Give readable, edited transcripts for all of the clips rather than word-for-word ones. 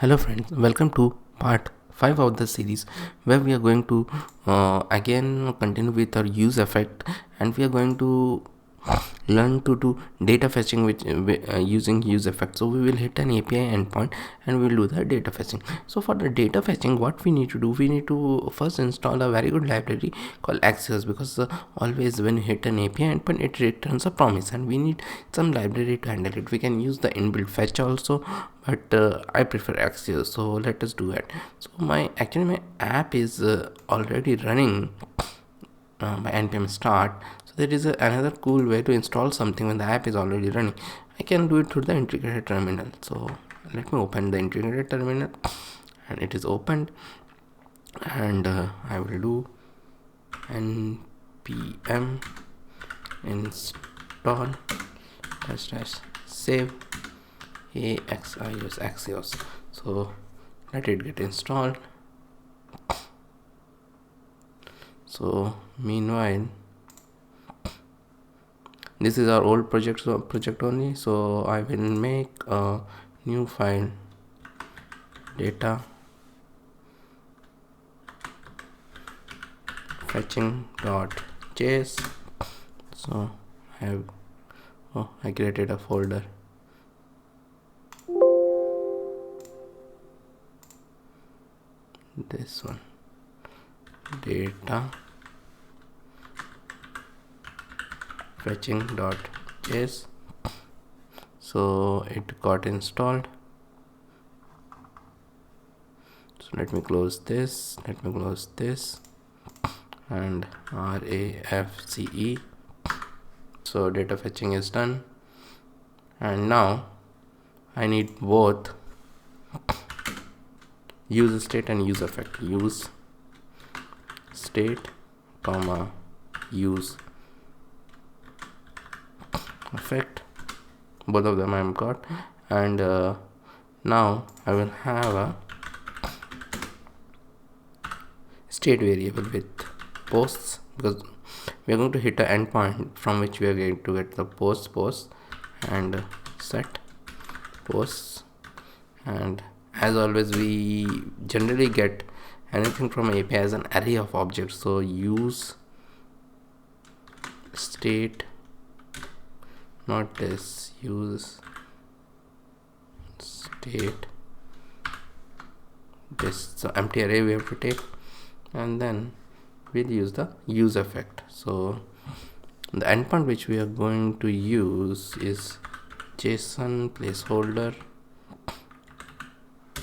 Hello friends, welcome to part 5 of the series where we are going to again continue with our use effect, and we are going to learn to do data fetching using use effect. So we will hit an API endpoint and we will do the data fetching. So for the data fetching, what we need to do, we need to first install a very good library called axios, because always when you hit an API endpoint it returns a promise and we need some library to handle it. We can use the inbuilt fetch also, but I prefer axios, so let us do it. So my app is already running by npm start. So there is another cool way to install something when the app is already running. I can do it through the integrated terminal. So let me open the integrated terminal, and it is opened, and I will do npm install save axios. So let it get installed. So meanwhile, this is our old project only, so I will make a new file, data fetching.js. So I created a folder. This one, data fetching.js. So it got installed. So let me close this, and RAFCE. So data fetching is done, and now I need both use state and use effect. Use state comma use effect, both of them I've got. And now I will have a state variable with posts, because we are going to hit an endpoint from which we are going to get the posts, and set posts. And as always, we generally get anything from API as an array of objects. So use state, not this, use state, this. So empty array we have to take, and then we'll use the use effect. So the endpoint which we are going to use is JSON placeholder,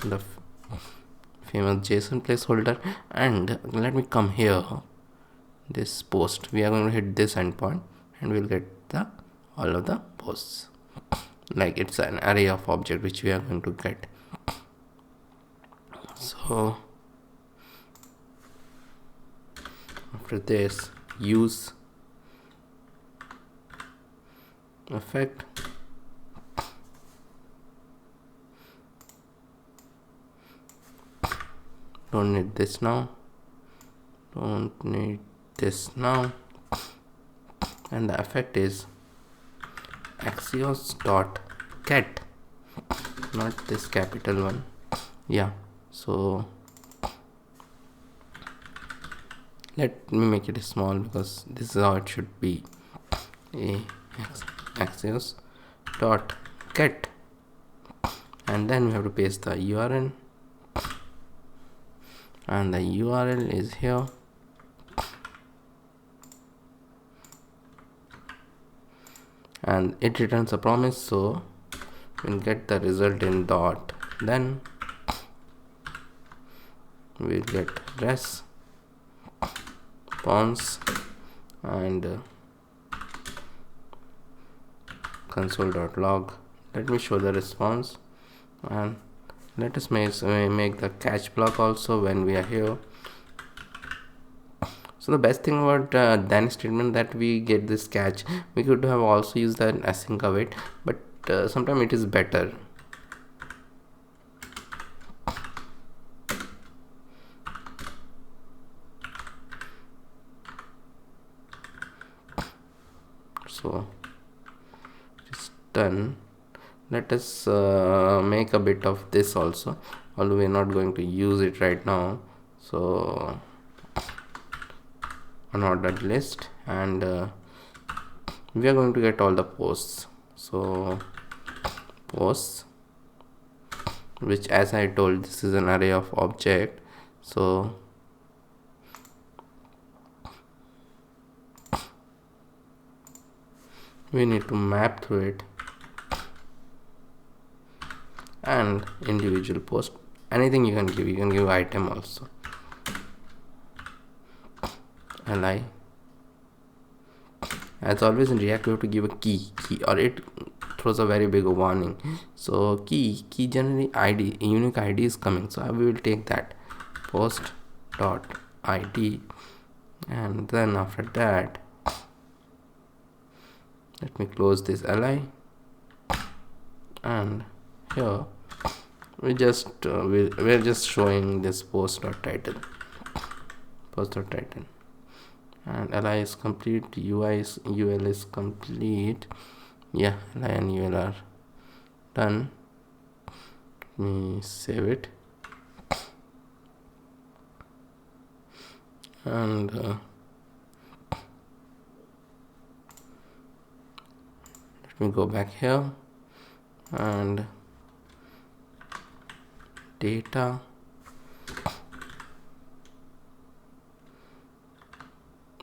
the famous JSON placeholder. And let me come here, this post, we are going to hit this endpoint and we'll get the all of the posts, like it's an array of object which we are going to get. So after this, use effect, don't need this now, and the effect is axios dot get, not this capital one. Yeah, so let me make it small because this is how it should be. Axios dot get, and then we have to paste the URL, and the URL is here. And it returns a promise, so we'll get the result in dot, then we'll get res response and console.log. let me show the response, and let us make the catch block also when we are here. So the best thing about then statement that we get this catch, we could have also used an async await, but sometimes it is better. So it's done. let us make a bit of this also, although we're not going to use it right now. So unordered list, and we are going to get all the posts. So posts, which as I told, this is an array of object, so we need to map through it. And individual post, anything you can give item also, li. As always in React, we have to give a key, or it throws a very big warning. So key generally ID, unique ID is coming, so we will take that post dot id, and then after that, let me close this li, and here we just we're just showing this post dot title, and li is complete, ul is complete. Yeah, li and ul are done. Let me save it, and let me go back here, and data,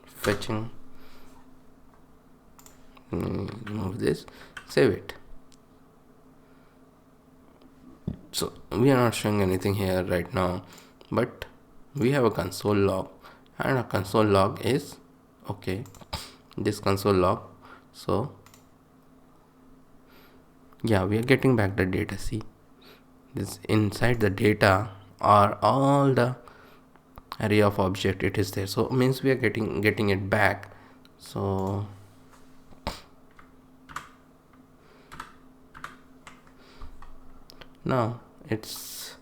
fetching, remove this, save it. So we are not showing anything here right now, but we have a console log, and a console log is okay, this console log. So yeah, we are getting back the data. See, this inside the data are all the array of object, it is there, so means we are getting it back. So now it's,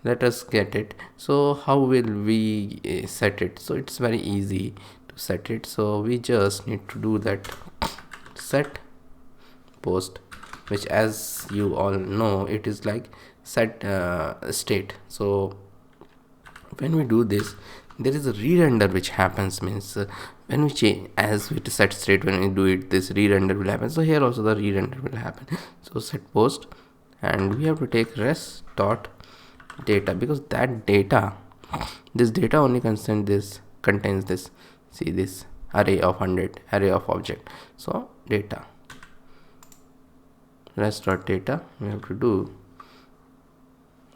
let us get it. So how will we set it? So it's very easy to set it, so we just need to do that set post, which as you all know, it is like set state. So when we do this, there is a re-render which happens, means when we change, as with set state, when we do it, this re-render will happen. So here also the re-render will happen. So set post, and we have to take res dot data, because that data, this data only contains this, see, this array of 100, array of object. So data, res dot data we have to do,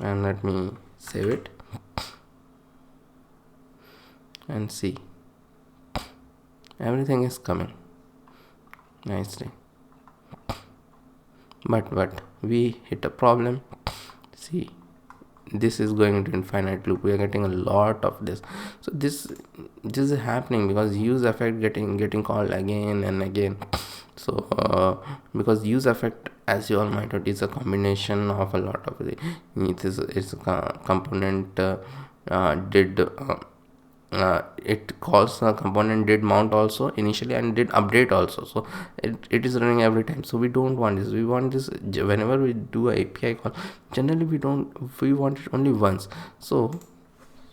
and let me save it and see, everything is coming nicely. But we hit a problem. See, this is going into infinite loop, we are getting a lot of this. So this is happening because useEffect getting called again and again. So because useEffect, as you all might know, is a combination of a lot of the, it's a component it calls a component did mount also initially, and did update also. So it is running every time. So we don't want this, we want this whenever we do a API call. Generally we want it only once. So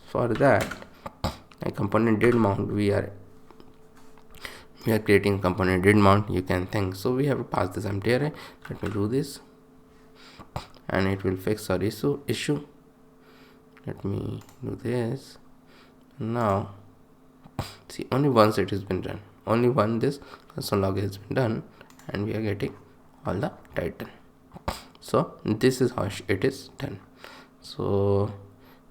for that, a component did mount, we are creating component did mount, you can think. So we have to pass this empty array. Let me do this, and it will fix our issue. Let me do this. Now see, only once it has been done, only one this console log has been done, and we are getting all the title. So this is how it is done. So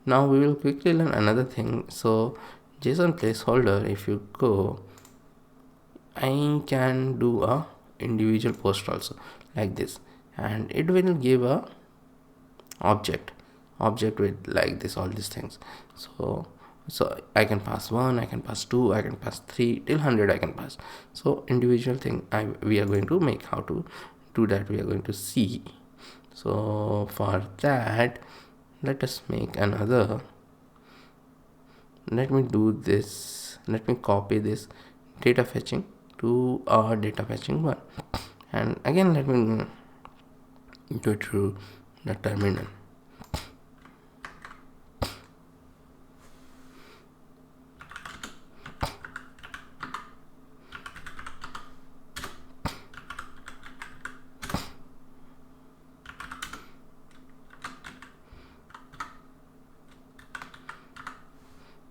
now we will quickly learn another thing. So JSON placeholder, if you go, I can do a individual post also like this, and it will give a object with like this, all these things. So I can pass 1, I can pass 2, I can pass 3 till 100 I can pass. So individual thing we are going to make. How to do that we are going to see. So for that, let us make another. Let me do this, let me copy this data fetching to our data fetching one, and again let me go to the terminal.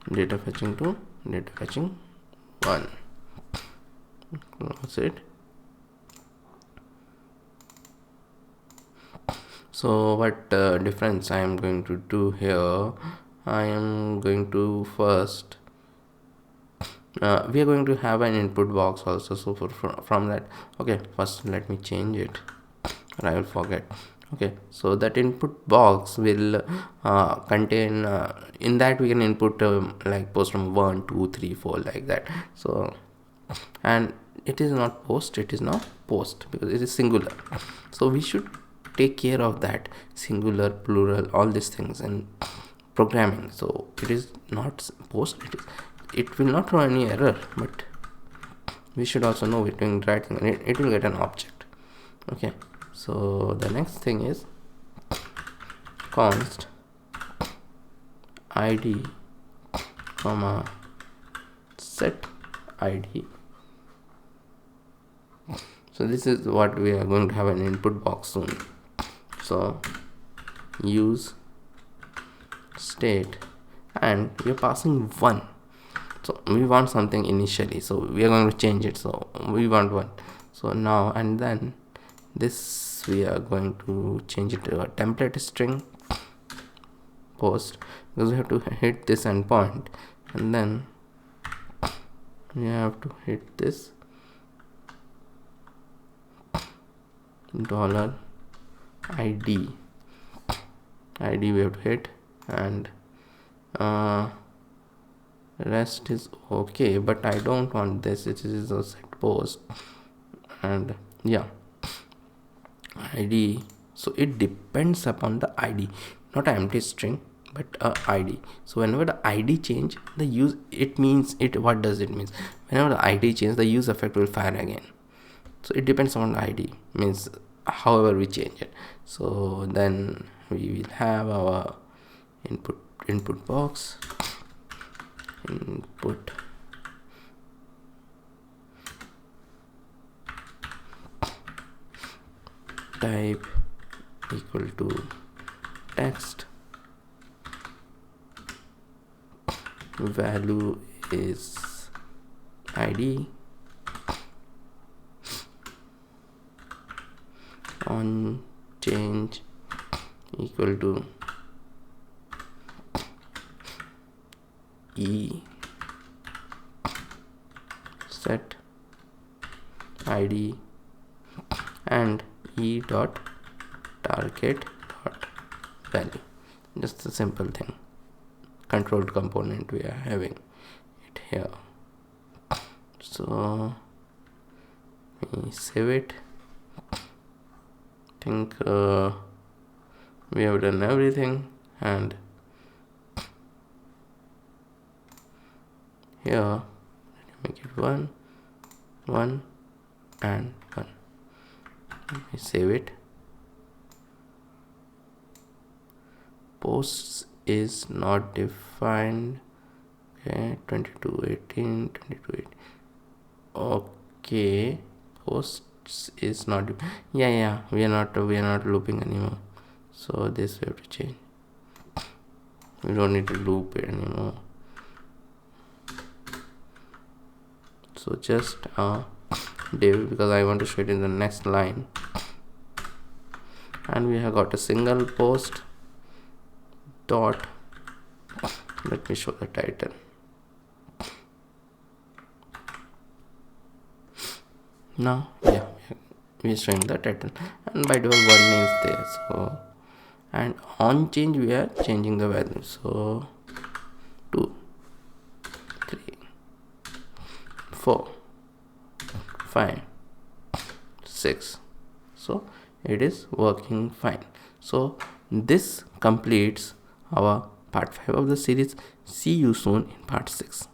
Data fetching 2, data fetching 1. Close it. So what difference I am going to do here? I am going to first we are going to have an input box also, so from that, okay, first let me change it, or I will forget. Okay, so that input box will contain in that we can input like post from 1 2 3 4 like that. So, and it is not post, it is now post because it is singular, so we should take care of that singular, plural, all these things in programming. So it is not post, it will not throw any error, but we should also know it doing the right thing, and it will get an object. Okay, so the next thing is const id comma set id. So this is what we are going to have an input box soon. So use state, and we are passing 1. So we want something initially, so we are going to change it, so we want 1. So now, and then this we are going to change it to a template string post, because we have to hit this endpoint, and then we have to hit this dollar id we have to hit, and rest is okay, but I don't want this, it is a set post, and yeah, id. So it depends upon the id, not an empty string but a id. So whenever the id change, the use, it means it, what does it mean? Whenever the id change, the use effect will fire again. So it depends on the id, means however we change it. So then we will have our input box, input type equal to text, value is id, on change equal to e set id, and e dot target dot value. Just a simple thing, controlled component we are having it here. So we save it. Think we have done everything, and here make it 1 1 and 1. We save it. Posts is not defined. Okay, 2218 2218. Okay, posts is not yeah, we are not looping anymore, so this we have to change. We don't need to loop it anymore, so just div, because I want to show it in the next line. And we have got a single post dot, let me show the title. Now yeah, we are showing the title, and by default 1 is there. So, and on change we are changing the value, so 2 3 4 5 6. So it is working fine. So this completes our part 5 of the series. See you soon in part 6.